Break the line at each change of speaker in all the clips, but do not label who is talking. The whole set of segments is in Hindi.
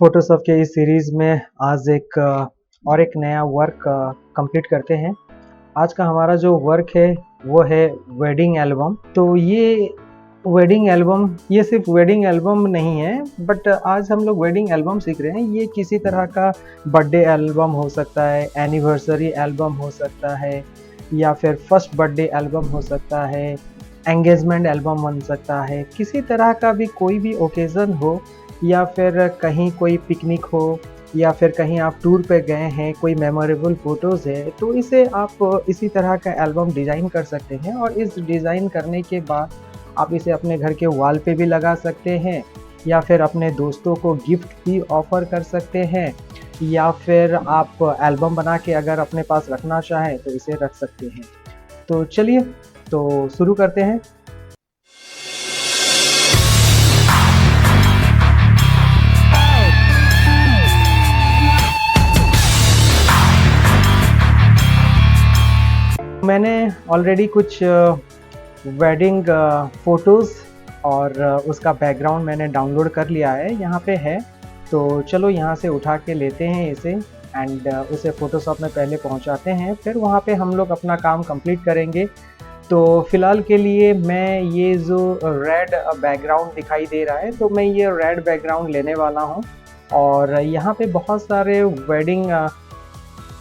फोटोशॉप के इस सीरीज़ में आज एक नया वर्क कंप्लीट करते हैं। आज का हमारा जो वर्क है वो है वेडिंग एल्बम। तो ये वेडिंग एल्बम ये सिर्फ वेडिंग एल्बम नहीं है, बट आज हम लोग वेडिंग एल्बम सीख रहे हैं। ये किसी तरह का बर्थडे एल्बम हो सकता है, एनिवर्सरी एल्बम हो सकता है, या फिर फर्स्ट बर्थडे एल्बम हो सकता है, एंगेजमेंट एल्बम बन सकता है। किसी तरह का भी कोई भी ओकेज़न हो, या फिर कहीं कोई पिकनिक हो, या फिर कहीं आप टूर पे गए हैं, कोई मेमोरेबल फ़ोटोज़ है, तो इसे आप इसी तरह का एल्बम डिज़ाइन कर सकते हैं। और इस डिज़ाइन करने के बाद आप इसे अपने घर के वॉल पे भी लगा सकते हैं, या फिर अपने दोस्तों को गिफ्ट भी ऑफ़र कर सकते हैं, या फिर आप एल्बम बना के अगर अपने पास रखना चाहें तो इसे रख सकते हैं। तो चलिए, तो शुरू करते हैं। मैंने ऑलरेडी कुछ वेडिंग फ़ोटोज़ और उसका बैकग्राउंड मैंने डाउनलोड कर लिया है, यहाँ पे है। तो चलो यहाँ से उठा के लेते हैं इसे एंड उसे फ़ोटोशॉप में पहले पहुँचाते हैं, फिर वहाँ पे हम लोग अपना काम कंप्लीट करेंगे। तो फ़िलहाल के लिए मैं ये जो रेड बैकग्राउंड दिखाई दे रहा है, तो मैं ये रेड बैकग्राउंड लेने वाला हूँ। और यहाँ पे बहुत सारे वेडिंग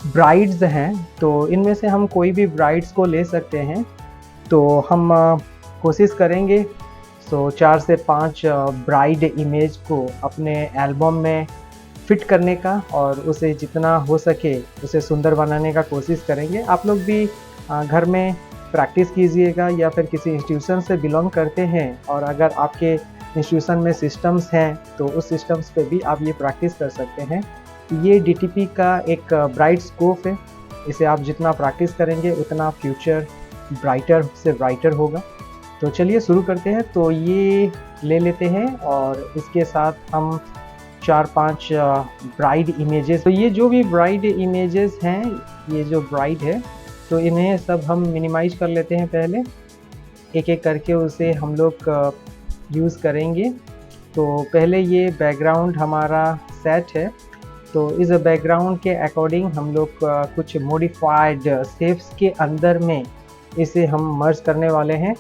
ब्राइड्स हैं, तो इनमें से हम कोई भी ब्राइड्स को ले सकते हैं। तो हम कोशिश करेंगे 4 से 5 ब्राइड इमेज को अपने एल्बम में फ़िट करने का, और उसे जितना हो सके उसे सुंदर बनाने का कोशिश करेंगे। आप लोग भी घर में प्रैक्टिस कीजिएगा, या फिर किसी इंस्टीट्यूशन से बिलोंग करते हैं और अगर आपके इंस्टीट्यूशन में सिस्टम्स हैं तो उस सिस्टम्स पे भी आप ये प्रैक्टिस कर सकते हैं। ये डीटीपी का एक ब्राइट स्कोप है, इसे आप जितना प्रैक्टिस करेंगे उतना फ्यूचर ब्राइटर से ब्राइटर होगा। तो चलिए शुरू करते हैं। तो ये ले लेते हैं और इसके साथ हम 4-5 ब्राइड इमेजेस, तो ये जो भी ब्राइड इमेजेस हैं, ये जो ब्राइड है, तो इन्हें सब हम मिनिमाइज कर लेते हैं। पहले एक एक करके उसे हम लोग यूज़ करेंगे। तो पहले ये बैकग्राउंड हमारा सेट है, तो इस बैकग्राउंड के अकॉर्डिंग हम लोग कुछ मॉडिफाइड शेप्स के अंदर में इसे हम मर्ज करने वाले हैं।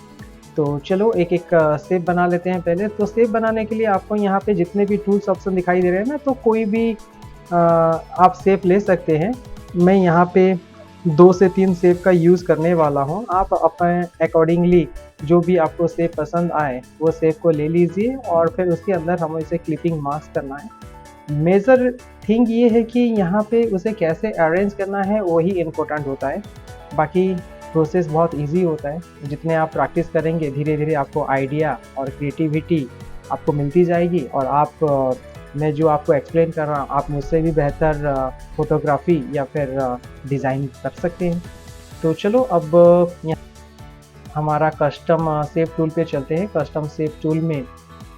तो चलो एक एक शेप बना लेते हैं पहले। तो शेप बनाने के लिए आपको यहाँ पे जितने भी टूल्स ऑप्शन दिखाई दे रहे हैं ना, तो कोई भी आप शेप ले सकते हैं। मैं यहाँ पे 2 से 3 शेप का यूज़ करने वाला हूँ। आप अपने अकॉर्डिंगली जो भी आपको शेप पसंद आए वो शेप को ले लीजिए, और फिर उसके अंदर हमें इसे क्लिपिंग मार्क्स करना है। मेजर थिंग ये है कि यहाँ पे उसे कैसे अरेंज करना है वही इम्पोर्टेंट होता है, बाकी प्रोसेस बहुत इजी होता है। जितने आप प्रैक्टिस करेंगे धीरे धीरे आपको आइडिया और क्रिएटिविटी आपको मिलती जाएगी, और आप मैं जो आपको एक्सप्लेन कर रहा हूँ आप मुझसे भी बेहतर फोटोग्राफी या फिर डिज़ाइन कर सकते हैं। तो चलो अब हमारा कस्टम शेप टूल पे चलते हैं। कस्टम शेप टूल में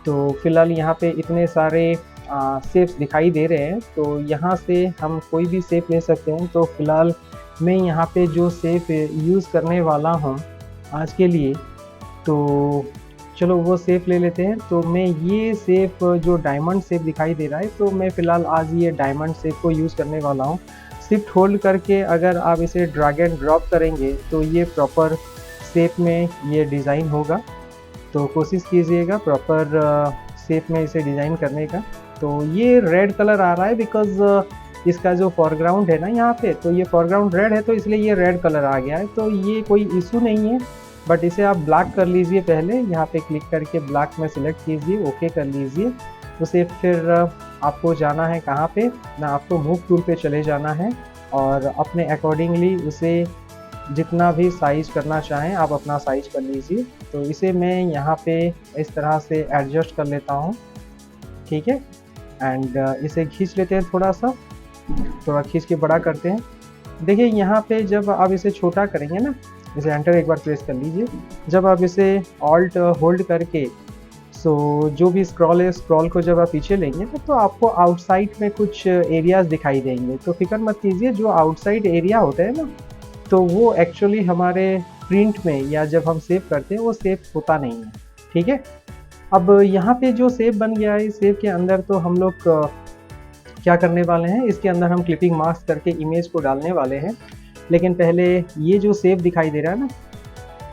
तो फिलहाल यहाँ पे इतने सारे शेप्स दिखाई दे रहे हैं, तो यहाँ से हम कोई भी शेप ले सकते हैं। तो फिलहाल मैं यहाँ पे जो शेप यूज़ करने वाला हूँ आज के लिए, तो चलो वो शेप ले लेते हैं। तो मैं ये शेप जो डायमंड शेप दिखाई दे रहा है, तो मैं फ़िलहाल आज ये डायमंड शेप को यूज़ करने वाला हूँ। शिफ्ट होल्ड करके अगर आप इसे ड्रैग एंड ड्रॉप करेंगे तो ये प्रॉपर शेप में ये डिज़ाइन होगा। तो कोशिश कीजिएगा प्रॉपर शेप में इसे डिज़ाइन करने का। तो ये रेड कलर आ रहा है बिकॉज़ इसका जो फॉरग्राउंड है ना यहाँ पे, तो ये फॉरग्राउंड रेड है, तो इसलिए ये रेड कलर आ गया है। तो ये कोई इशू नहीं है, बट इसे आप ब्लैक कर लीजिए। पहले यहाँ पे क्लिक करके ब्लैक में सिलेक्ट कीजिए, ओके कर लीजिए। उसे फिर आपको जाना है कहाँ पे ना, आपको मूव टूल पे चले जाना है, और अपने अकॉर्डिंगली उसे जितना भी साइज़ करना चाहें आप अपना साइज़ कर लीजिए। तो इसे मैं यहाँ पे इस तरह से एडजस्ट कर लेता हूँ, ठीक है। एंड इसे खींच लेते हैं, थोड़ा खींच के बड़ा करते हैं। देखिए यहाँ पे जब आप इसे छोटा करेंगे ना, इसे एंटर एक बार प्रेस कर लीजिए। जब आप इसे ऑल्ट होल्ड करके जो भी स्क्रॉल है, स्क्रॉल को जब आप पीछे लेंगे तो आपको आउटसाइड में कुछ एरियाज़ दिखाई देंगे। तो फिक्र मत कीजिए, जो आउटसाइड एरिया होता है ना, तो वो एक्चुअली हमारे प्रिंट में या जब हम सेव करते हैं वो सेव होता नहीं है, ठीक है। अब यहाँ पे जो शेप बन गया है, इस शेप के अंदर तो हम लोग क्या करने वाले हैं, इसके अंदर हम क्लिपिंग मास्क करके इमेज को डालने वाले हैं। लेकिन पहले ये जो शेप दिखाई दे रहा है ना,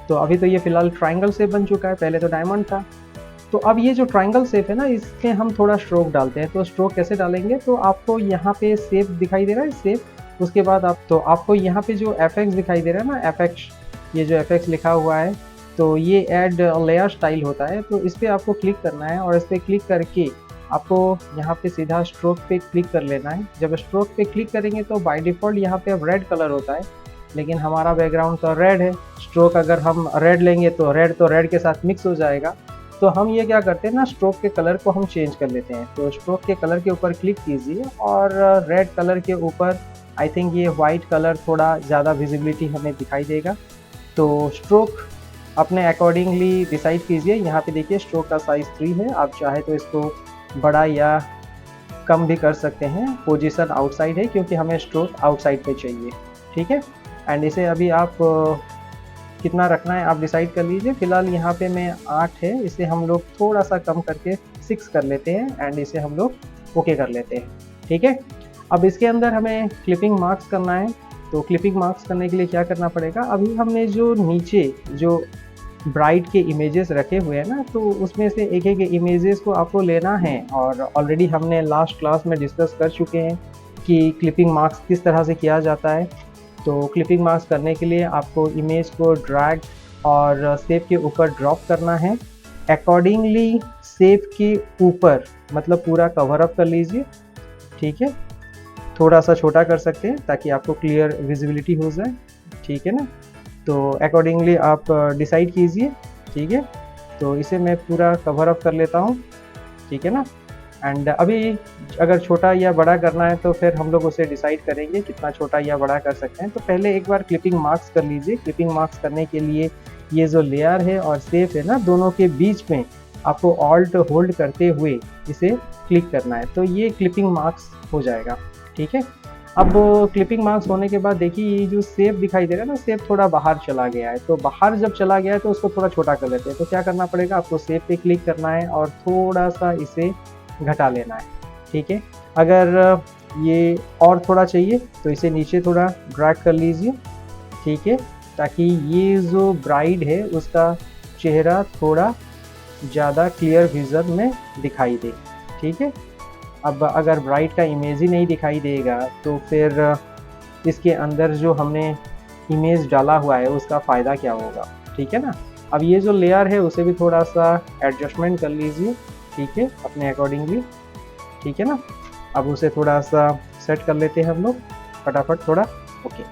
तो अभी तो ये फिलहाल ट्रायंगल शेप बन चुका है, पहले तो डायमंड था। तो अब ये जो ट्रायंगल शेप है ना, इसमें हम थोड़ा स्ट्रोक डालते हैं। तो स्ट्रोक कैसे डालेंगे, तो आपको यहाँ पे शेप दिखाई दे रहा है शेप, उसके बाद आपको यहाँ पे जो एफएक्स दिखाई दे रहा है ना, एफएक्स, ये जो एफएक्स लिखा हुआ है, तो ये ऐड लेयर स्टाइल होता है। तो इस पर आपको क्लिक करना है और इस पर क्लिक करके आपको यहाँ पे सीधा स्ट्रोक पे क्लिक कर लेना है। जब स्ट्रोक पे क्लिक करेंगे तो बाय डिफ़ॉल्ट यहाँ पे अब रेड कलर होता है, लेकिन हमारा बैकग्राउंड तो रेड है। स्ट्रोक अगर हम रेड लेंगे तो रेड के साथ मिक्स हो जाएगा। तो हम ये क्या करते हैं ना, स्ट्रोक के कलर को हम चेंज कर लेते हैं। तो स्ट्रोक के कलर के ऊपर क्लिक कीजिए और रेड कलर के ऊपर आई थिंक ये वाइट कलर थोड़ा ज़्यादा विजिबिलिटी हमें दिखाई देगा। तो स्ट्रोक अपने अकॉर्डिंगली डिसाइड कीजिए। यहाँ पे देखिए स्ट्रोक का साइज़ 3 है, आप चाहे तो इसको बड़ा या कम भी कर सकते हैं। पोजीशन आउटसाइड है क्योंकि हमें स्ट्रोक आउटसाइड पे चाहिए, ठीक है। एंड इसे अभी आप कितना रखना है आप डिसाइड कर लीजिए। फिलहाल यहाँ पे मैं 8 है, इसे हम लोग थोड़ा सा कम करके 6 कर लेते हैं एंड इसे हम लोग ओके कर लेते हैं, ठीक है। अब इसके अंदर हमें क्लिपिंग मार्क्स करना है। तो क्लिपिंग मार्क्स करने के लिए क्या करना पड़ेगा, अभी हमने जो नीचे जो ब्राइड के इमेजेस रखे हुए हैं ना, तो उसमें से एक एक इमेजेस को आपको लेना है। और ऑलरेडी हमने लास्ट क्लास में डिस्कस कर चुके हैं कि क्लिपिंग मार्क्स किस तरह से किया जाता है। तो क्लिपिंग मार्क्स करने के लिए आपको इमेज को ड्रैग और शेप के ऊपर ड्रॉप करना है। अकॉर्डिंगली शेप के ऊपर मतलब पूरा कवर अप कर लीजिए, ठीक है। थोड़ा सा छोटा कर सकते हैं ताकि आपको क्लियर विजिबिलिटी हो जाए, ठीक है ना। तो अकॉर्डिंगली आप डिसाइड कीजिए, ठीक है। तो इसे मैं पूरा कवर अप कर लेता हूँ, ठीक है ना। एंड अभी अगर छोटा या बड़ा करना है तो फिर हम लोग उसे डिसाइड करेंगे कितना छोटा या बड़ा कर सकते हैं। तो पहले एक बार क्लिपिंग मार्क्स कर लीजिए। क्लिपिंग मार्क्स करने के लिए ये जो लेयर है और शेप है ना, दोनों के बीच में आपको ऑल्ट होल्ड करते हुए इसे क्लिक करना है। तो ये क्लिपिंग मार्क्स हो जाएगा, ठीक है। अब क्लिपिंग मार्क्स होने के बाद देखिए ये जो शेप दिखाई दे रहा है ना, शेप थोड़ा बाहर चला गया है। तो बाहर जब चला गया है तो उसको थोड़ा छोटा कर लेते हैं। तो क्या करना पड़ेगा, आपको शेप पे क्लिक करना है और थोड़ा सा इसे घटा लेना है, ठीक है। अगर ये और थोड़ा चाहिए तो इसे नीचे थोड़ा ड्रैग कर लीजिए, ठीक है, ताकि ये जो ब्राइड है उसका चेहरा थोड़ा ज़्यादा क्लियर विजन में दिखाई दे, ठीक है। अब अगर ब्राइड का इमेज ही नहीं दिखाई देगा तो फिर इसके अंदर जो हमने इमेज डाला हुआ है उसका फ़ायदा क्या होगा, ठीक है ना। अब ये जो लेयर है उसे भी थोड़ा सा एडजस्टमेंट कर लीजिए, ठीक है, अपने अकॉर्डिंगली, ठीक है ना। अब उसे थोड़ा सा सेट कर लेते हैं हम लोग फटाफट थोड़ा, ओके।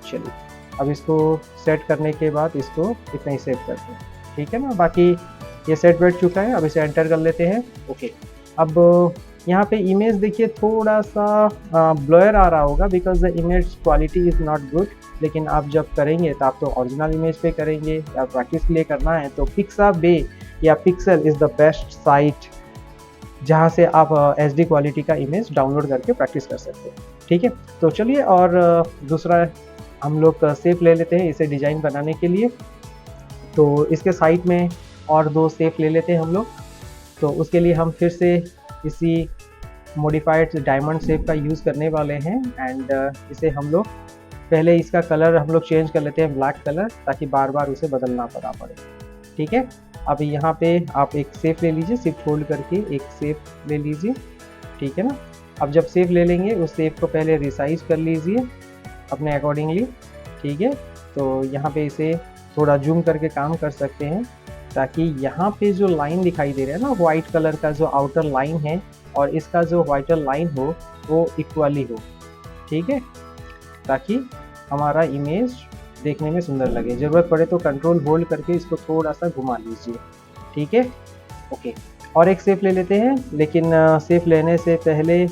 चलिए अब इसको सेट करने के बाद इसको इतना ही सेव करते हैं, ठीक है ना। बाकी ये सेट बैठ चुका है, अब इसे एंटर कर लेते हैं, ओके। अब यहाँ पे इमेज देखिए थोड़ा सा ब्लर आ रहा होगा because the image quality is not good. लेकिन आप जब करेंगे तो आप तो ओरिजिनल इमेज पे करेंगे या प्रैक्टिस के लिए करना है तो पिक्साबे या pixel is the best site जहाँ से आप HD क्वालिटी का इमेज डाउनलोड करके प्रैक्टिस कर सकते हैं, ठीक है। तो चलिए और दूसरा हम लोग शेप ले लेते हैं इसे डिज़ाइन बनाने के लिए। तो इसके साइड में और 2 शेप ले लेते हैं हम लोग। तो उसके लिए हम फिर से इसी मॉडिफाइड डायमंड शेप का यूज़ करने वाले हैं एंड इसे हम लोग पहले इसका कलर हम लोग चेंज कर लेते हैं ब्लैक कलर, ताकि बार बार उसे बदलना पड़ा पड़े, ठीक है। अब यहाँ पे आप एक शेप ले लीजिए, शिफ्ट होल्ड करके एक शेप ले लीजिए, ठीक है ना। अब जब शेप ले लेंगे उस शेप को पहले रिसाइज कर लीजिए अपने अकॉर्डिंगली, ठीक है। तो यहाँ पे इसे थोड़ा जूम करके काम कर सकते हैं ताकि यहाँ पे जो लाइन दिखाई दे रहा है ना, वाइट कलर का जो आउटर लाइन है और इसका जो वाइटर लाइन हो वो इक्वली हो, ठीक है, ताकि हमारा इमेज देखने में सुंदर लगे। ज़रूरत पड़े तो कंट्रोल होल्ड करके इसको थोड़ा सा घुमा लीजिए, ठीक है, ओके। और एक शेप ले लेते हैं, लेकिन शेप लेने से पहले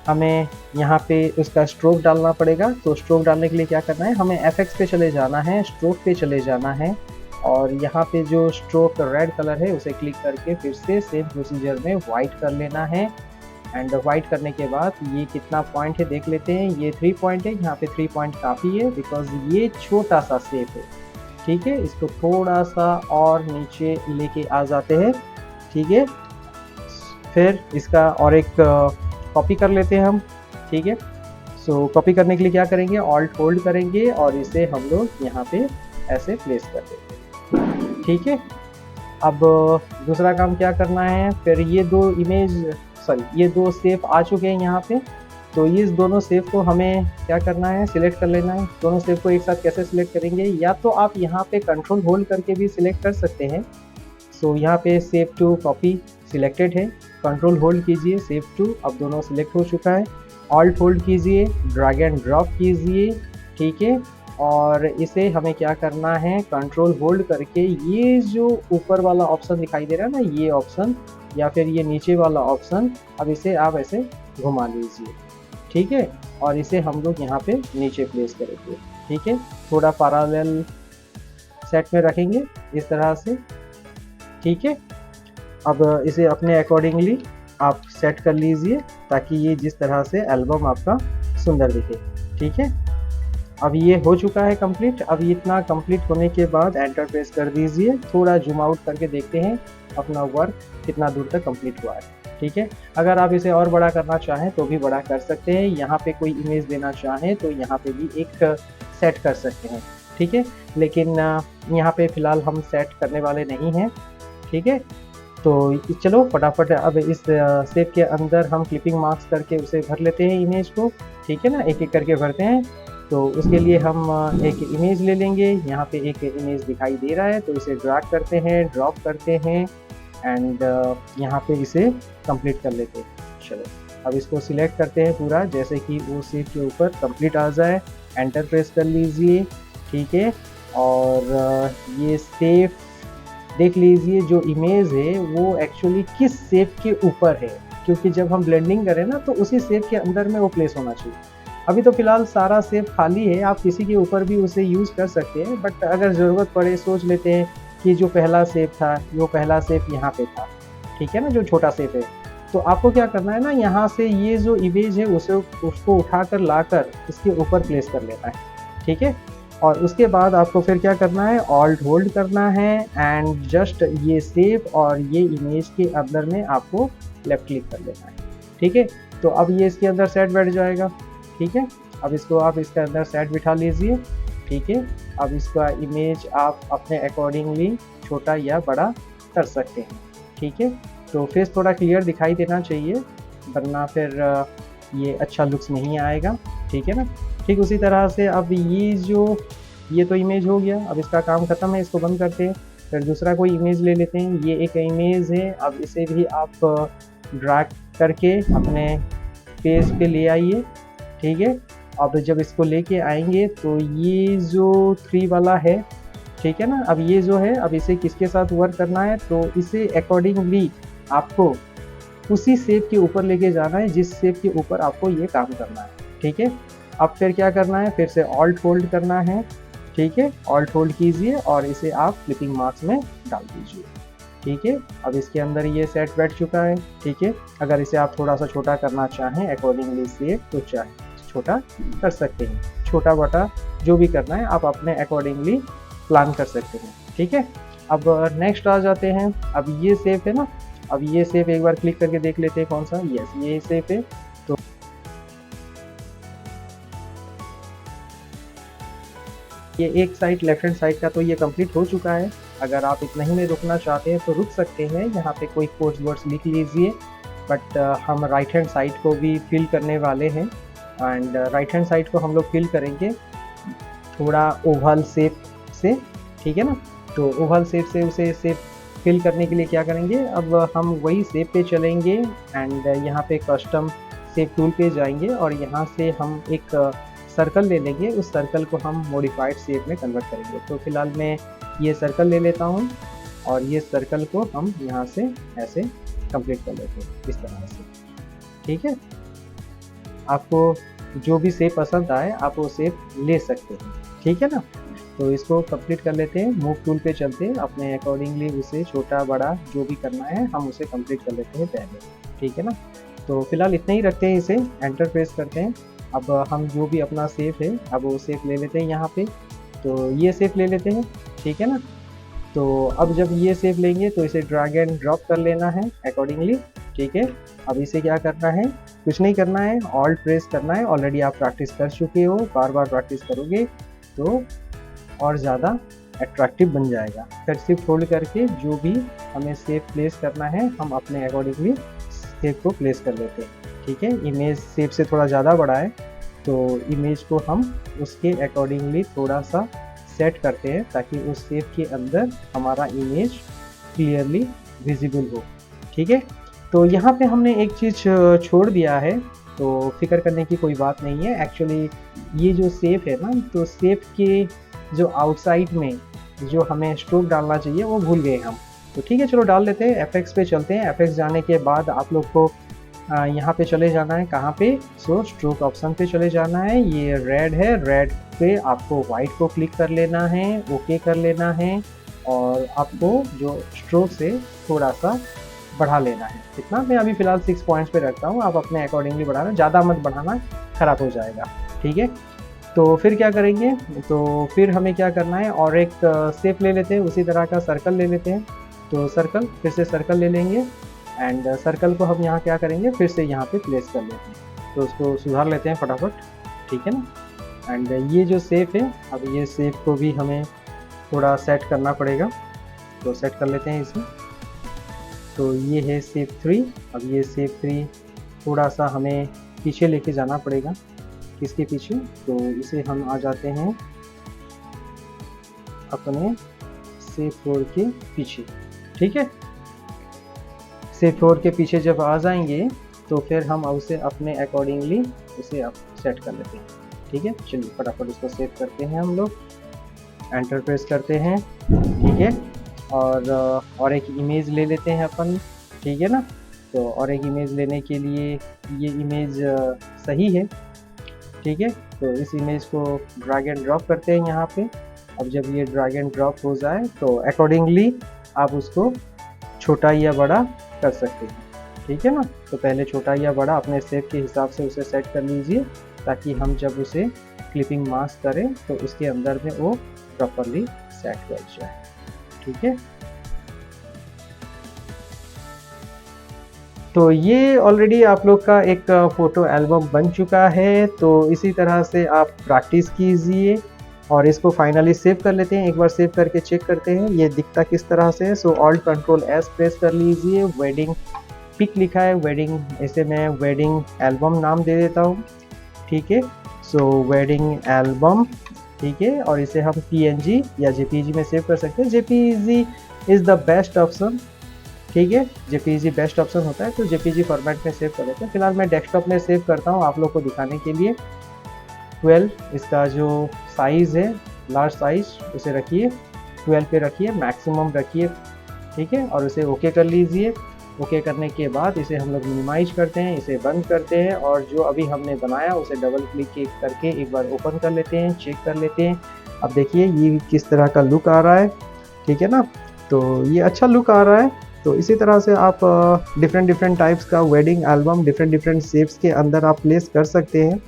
हमें यहाँ पे उसका स्ट्रोक डालना पड़ेगा। तो स्ट्रोक डालने के लिए क्या करना है, हमें एफएक्स पे चले जाना है, स्ट्रोक पे चले जाना है और यहाँ पे जो स्ट्रोक रेड कलर है उसे क्लिक करके फिर से सेम प्रोसीजर में वाइट कर लेना है। एंड वाइट करने के बाद ये कितना पॉइंट है देख लेते हैं। ये 3 पॉइंट है, यहाँ पे 3 पॉइंट काफ़ी है बिकॉज ये छोटा सा शेप है, ठीक है। इसको थोड़ा सा और नीचे लेके आ जाते हैं, ठीक है। फिर इसका और एक कॉपी कर लेते हैं हम, ठीक है। सो कॉपी करने के लिए क्या करेंगे, ऑल्ट होल्ड करेंगे और इसे हम लोग यहाँ पे ऐसे प्लेस कर देंगे, ठीक है। अब दूसरा काम क्या करना है, फिर ये दो शेप आ चुके हैं यहाँ पे, तो इस दोनों शेप को हमें क्या करना है, सिलेक्ट कर लेना है। दोनों शेप को एक साथ कैसे सिलेक्ट करेंगे, या तो आप यहाँ पे कंट्रोल होल्ड करके भी सिलेक्ट कर सकते हैं। सो यहाँ पे शेप टू कॉपी सिलेक्टेड है, कंट्रोल होल्ड कीजिए, शेप टू अब दोनों सिलेक्ट हो चुका है, ऑल्ट होल्ड कीजिए, ड्रैग एंड ड्रॉप कीजिए, ठीक है। और इसे हमें क्या करना है, कंट्रोल होल्ड करके ये जो ऊपर वाला ऑप्शन दिखाई दे रहा है ना, ये ऑप्शन या फिर ये नीचे वाला ऑप्शन, अब इसे आप ऐसे घुमा लीजिए, ठीक है। और इसे हम लोग यहाँ पे नीचे प्लेस करेंगे, ठीक है। थोड़ा पैरेलल सेट में रखेंगे इस तरह से, ठीक है। अब इसे अपने अकॉर्डिंगली आप सेट कर लीजिए ताकि ये जिस तरह से एल्बम आपका सुंदर दिखे, ठीक है। अब ये हो चुका है कंप्लीट। अब इतना कंप्लीट होने के बाद एंटर प्रेस कर दीजिए, थोड़ा जूम आउट करके देखते हैं अपना वर्क कितना दूर तक कंप्लीट हुआ है, ठीक है। अगर आप इसे और बड़ा करना चाहें तो भी बड़ा कर सकते हैं, यहाँ पे कोई इमेज देना चाहें तो यहाँ पे भी एक सेट कर सकते हैं, ठीक है। लेकिन यहाँ पे फ़िलहाल हम सेट करने वाले नहीं हैं, ठीक है। तो चलो फटाफट अब इस शेप के अंदर हम क्लिपिंग मार्क्स करके उसे भर लेते हैं इमेज को, ठीक है ना, एक एक करके भरते हैं। तो उसके लिए हम एक इमेज ले लेंगे, यहाँ पे एक इमेज दिखाई दे रहा है तो इसे ड्रैग करते हैं, ड्रॉप करते हैं एंड यहाँ पे इसे कंप्लीट कर लेते हैं। चलो अब इसको सिलेक्ट करते हैं पूरा, जैसे कि वो शेप के ऊपर कंप्लीट आ जाए, एंटर प्रेस कर लीजिए, ठीक है। और ये शेप देख लीजिए, जो इमेज है वो एक्चुअली किस शेप के ऊपर है, क्योंकि जब हम ब्लेंडिंग करें ना तो उसी शेप के अंदर में वो प्लेस होना चाहिए। अभी तो फिलहाल सारा शेप खाली है, आप किसी के ऊपर भी उसे यूज़ कर सकते हैं, बट अगर ज़रूरत पड़े सोच लेते हैं कि जो पहला शेप था, वो पहला शेप यहाँ पे था, ठीक है ना, जो छोटा शेप है, तो आपको क्या करना है ना, यहाँ से ये जो इमेज है उसको उठाकर लाकर इसके ऊपर प्लेस कर लेना है, ठीक है। और उसके बाद आपको फिर क्या करना है, ऑल्ट होल्ड करना है एंड जस्ट ये शेप और ये इमेज के अंदर में आपको लेफ्ट क्लिक कर लेना है, ठीक है। तो अब ये इसके अंदर सेट बैठ जाएगा, ठीक है। अब इसको आप इसके अंदर सेट बिठा लीजिए, ठीक है। अब इसका इमेज आप अपने अकॉर्डिंगली छोटा या बड़ा कर सकते हैं, ठीक है। तो फेस थोड़ा क्लियर दिखाई देना चाहिए, वरना फिर ये अच्छा लुक्स नहीं आएगा, ठीक है ना। ठीक उसी तरह से अब ये तो इमेज हो गया, अब इसका काम ख़त्म है, इसको बंद करते हैं। फिर दूसरा कोई इमेज ले लेते हैं, ये एक इमेज है, अब इसे भी आप ड्रैग करके अपने पेज पे ले आइए, ठीक है। अब जब इसको लेके आएंगे तो ये जो 3 वाला है, ठीक है ना, अब ये जो है, अब इसे किसके साथ वर्क करना है, तो इसे अकॉर्डिंगली आपको उसी शेप के ऊपर लेके जाना है जिस शेप के ऊपर आपको ये काम करना है, ठीक है। अब फिर क्या करना है, फिर से ऑल्ट होल्ड करना है, ठीक है, ऑल्ट होल्ड कीजिए और इसे आप क्लिपिंग मार्क्स में डाल दीजिए, ठीक है। अब इसके अंदर ये सेट बैठ चुका है, ठीक है। अगर इसे आप थोड़ा सा छोटा करना चाहें अकॉर्डिंगली शेप, तो चाहे छोटा कर सकते हैं, छोटा बड़ा जो भी करना है आप अपने अकॉर्डिंगली प्लान कर सकते हैं, ठीक है। अब नेक्स्ट आ जाते हैं, अब ये शेप है ना, अब ये शेप एक बार क्लिक करके देख लेते हैं कौन सा, यस ये शेप है। तो ये एक साइड लेफ्ट हैंड साइड का तो ये कंप्लीट हो चुका है। अगर आप इतना ही में रुकना चाहते हैं तो रुक सकते हैं, यहाँ पे कोई कोर्स वर्ड्स लिख लीजिए, बट हम राइट हैंड साइड को भी फिल करने वाले हैं एंड राइट हैंड साइड को हम लोग फिल करेंगे थोड़ा ओवल शेप से, ठीक है ना। तो ओवल शेप से उसे शेप फिल करने के लिए क्या करेंगे, अब हम वही शेप पे चलेंगे एंड यहाँ पे कस्टम शेप टूल पे जाएंगे और यहाँ से हम एक सर्कल ले लेंगे, उस सर्कल को हम मॉडिफाइड शेप में कन्वर्ट करेंगे। तो फिलहाल मैं ये सर्कल ले लेता हूँ और ये सर्कल को हम यहाँ से ऐसे कंप्लीट कर लेते हैं इस तरह से, ठीक है। आपको जो भी शेप पसंद आए आप वो शेप ले सकते हैं, ठीक है ना। तो इसको कंप्लीट कर लेते हैं, मूव टूल पे चलते हैं, अपने अकॉर्डिंगली उसे छोटा बड़ा जो भी करना है हम उसे कंप्लीट कर लेते हैं पहले, ठीक है ना। तो फिलहाल इतना ही रखते हैं, इसे एंटर प्रेस करते हैं। अब हम जो भी अपना शेप है अब वो शेप ले लेते हैं यहाँ पे, तो ये शेप ले लेते हैं, ठीक है ना। तो अब जब ये सेव लेंगे तो इसे ड्रैग एंड ड्रॉप कर लेना है अकॉर्डिंगली। ठीक है, अब इसे क्या करना है, कुछ नहीं करना है, ऑल्ट प्रेस करना है। ऑलरेडी आप प्रैक्टिस कर चुके हो, बार बार प्रैक्टिस करोगे तो और ज़्यादा अट्रैक्टिव बन जाएगा। फिर शिफ्ट होल्ड करके जो भी हमें सेव प्लेस करना है हम अपने अकॉर्डिंगली सेव को प्लेस कर लेते हैं। ठीक है, इमेज सेव से थोड़ा ज़्यादा बड़ा है तो इमेज को हम उसके अकॉर्डिंगली थोड़ा सा सेट करते हैं ताकि उस सेव के अंदर हमारा इमेज क्लियरली विजिबल हो। ठीक है, तो यहाँ पे हमने एक चीज़ छोड़ दिया है, तो फिक्र करने की कोई बात नहीं है। एक्चुअली ये जो सेव है ना, तो सेव के जो आउटसाइड में जो हमें स्ट्रोक डालना चाहिए वो भूल गए हम। तो ठीक है, चलो डाल लेते हैं। एफएक्स पे चलते हैं। एफएक्स जाने के बाद आप लोग को यहाँ पे चले जाना है, कहाँ पे, सो स्ट्रोक ऑप्शन पे चले जाना है। ये रेड है, रेड पे आपको वाइट को क्लिक कर लेना है, ओके कर लेना है और आपको जो स्ट्रोक से थोड़ा सा बढ़ा लेना है। कितना, मैं अभी फिलहाल 6 पॉइंट्स पे रखता हूँ, आप अपने अकॉर्डिंगली बढ़ाना, ज़्यादा मत बढ़ाना, ख़राब हो जाएगा। ठीक है, तो फिर क्या करेंगे, तो फिर हमें क्या करना है, और एक शेप ले लेते हैं, उसी तरह का सर्कल ले लेते हैं। तो सर्कल, फिर से सर्कल ले लेंगे एंड सर्कल को हम यहाँ क्या करेंगे, फिर से यहाँ पे प्लेस कर लेते हैं। तो उसको सुधार लेते हैं फटाफट। ठीक है ना, एंड ये जो शेप है, अब ये शेप को भी हमें थोड़ा सेट करना पड़ेगा, तो सेट कर लेते हैं इसे। तो ये है शेप 3। अब ये शेप 3 थोड़ा सा हमें पीछे लेके जाना पड़ेगा। किसके पीछे, तो इसे हम आ जाते हैं अपने शेप 4 के पीछे। ठीक है, शेप 4 के पीछे जब आ जाएंगे तो फिर हम उसे अपने अकॉर्डिंगली उसे अब सेट कर लेते हैं। ठीक है, चलिए फटाफट उसको सेव करते हैं हम लोग, एंटर प्रेस करते हैं। ठीक है, और एक इमेज ले लेते हैं अपन। ठीक है ना, तो और एक इमेज लेने के लिए ये इमेज सही है। ठीक है, तो इस इमेज को ड्रैग एंड ड्रॉप करते हैं यहाँ पे। अब जब ये ड्रैग एंड ड्रॉप हो जाए तो अकॉर्डिंगली आप उसको छोटा या बड़ा कर सकते हैं। ठीक है ना, तो पहले छोटा या बड़ा अपने शेप के हिसाब से उसे सेट कर लीजिए ताकि हम जब उसे क्लिपिंग मास्क करें तो उसके अंदर में वो प्रॉपरली सेट कर जाए। ठीक है, तो ये ऑलरेडी आप लोग का एक फ़ोटो एल्बम बन चुका है। तो इसी तरह से आप प्रैक्टिस कीजिए और इसको फाइनली सेव कर लेते हैं। एक बार सेव करके चेक करते हैं ये दिखता किस तरह से है। सो ऑल्ट कंट्रोल एस प्रेस कर लीजिए। वेडिंग पिक लिखा है, वेडिंग, इसे मैं वेडिंग एल्बम नाम दे देता हूँ। ठीक है, सो वेडिंग एल्बम। ठीक है, और इसे हम PNG या JPG में सेव कर सकते हैं। JPG is the best option. ठीक है, JPG बेस्ट ऑप्शन होता है, तो JPG फॉर्मेट में सेव कर लेते हैं। फिलहाल मैं डेस्कटॉप में सेव करता हूँ आप लोग को दिखाने के लिए। 12 इसका जो साइज़ है, लार्ज साइज, उसे रखिए 12 पे रखिए, मैक्सिमम रखिए। ठीक है, और उसे ओके कर लीजिए। ओके करने के बाद इसे हम लोग मिनिमाइज करते हैं, इसे बंद करते हैं और जो अभी हमने बनाया उसे डबल क्लिक करके एक बार ओपन कर लेते हैं, चेक कर लेते हैं। अब देखिए ये किस तरह का लुक आ रहा है। ठीक है ना, तो ये अच्छा लुक आ रहा है। तो इसी तरह से आप डिफरेंट टाइप्स का वेडिंग एल्बम डिफरेंट शेप्स के अंदर आप प्लेस कर सकते हैं।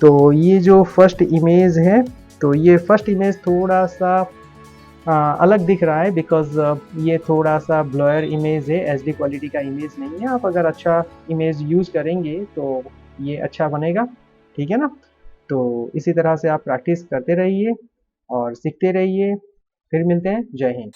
तो ये जो फर्स्ट इमेज है, तो ये फर्स्ट इमेज थोड़ा सा अलग दिख रहा है बिकॉज ये थोड़ा सा ब्लर इमेज है, HD क्वालिटी का इमेज नहीं है। आप अगर अच्छा इमेज यूज़ करेंगे तो ये अच्छा बनेगा। ठीक है ना, तो इसी तरह से आप प्रैक्टिस करते रहिए और सीखते रहिए। फिर मिलते हैं। जय हिंद।